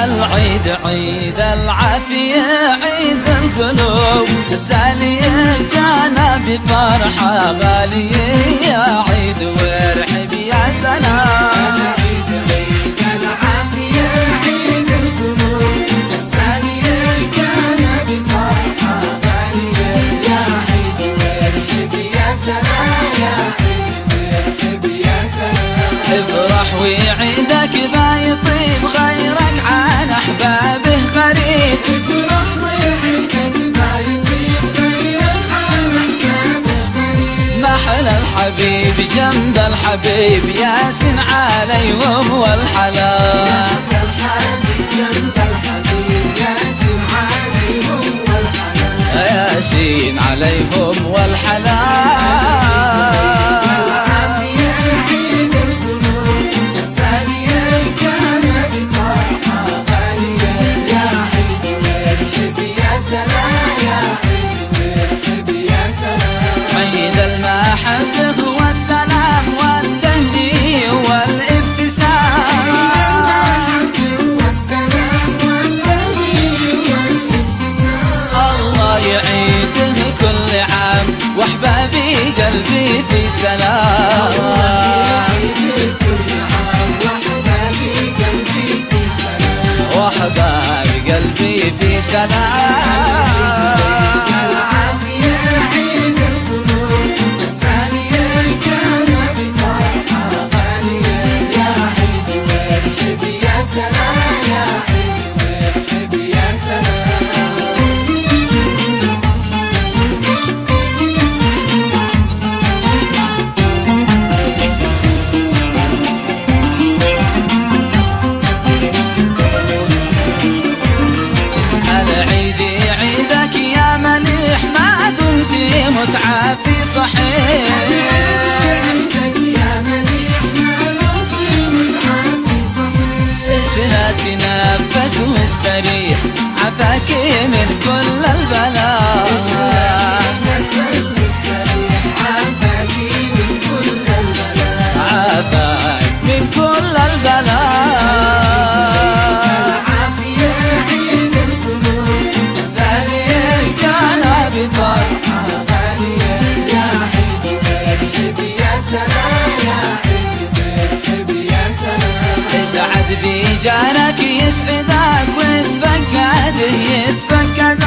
العيد عيد العافية عيد القلوب سالية جانا بفرحة غالية يا عيد وارحب يا سلام. العيد عيد العافية عيد القلوب سالية جانا بفرحة غالية يا عيد وارحب يا سلام يا عيد وارحب يا سلام. افرح وعيدك بايطيب غيرك عن احبابه غريب. افرح وعيدك بايطيب غيرك عن احبابه غريب. محلى الحبيب جنب الحبيب ياسين عليهم والحلا. جنب الحبيب ياسين عليهم والحلا. ياسين عليهم والحلا. عيد المحبة والسلام والتهنئة والابتسام. الله يعيده كل عام واحبابي قلبي في سلام. واحبابي قلبي في سلام. متعة في صحيح اسهى تنفس واستريح عفاك من كل البلاء. عفاك من كل البلاء. اسعد بجارك يسعدك وتفقده يتفقدك.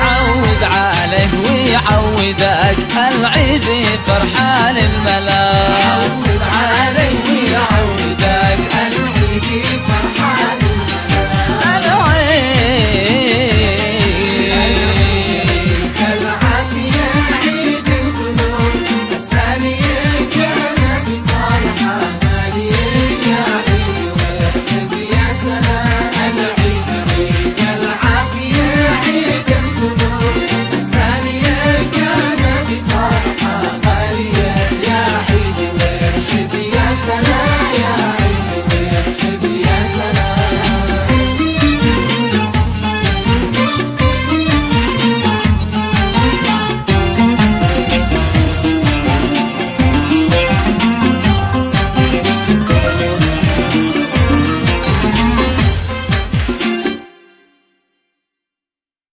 عود عليه ويعودك العيد فرحة للملا. عود عليه ويعودك العيد فرحة للملا.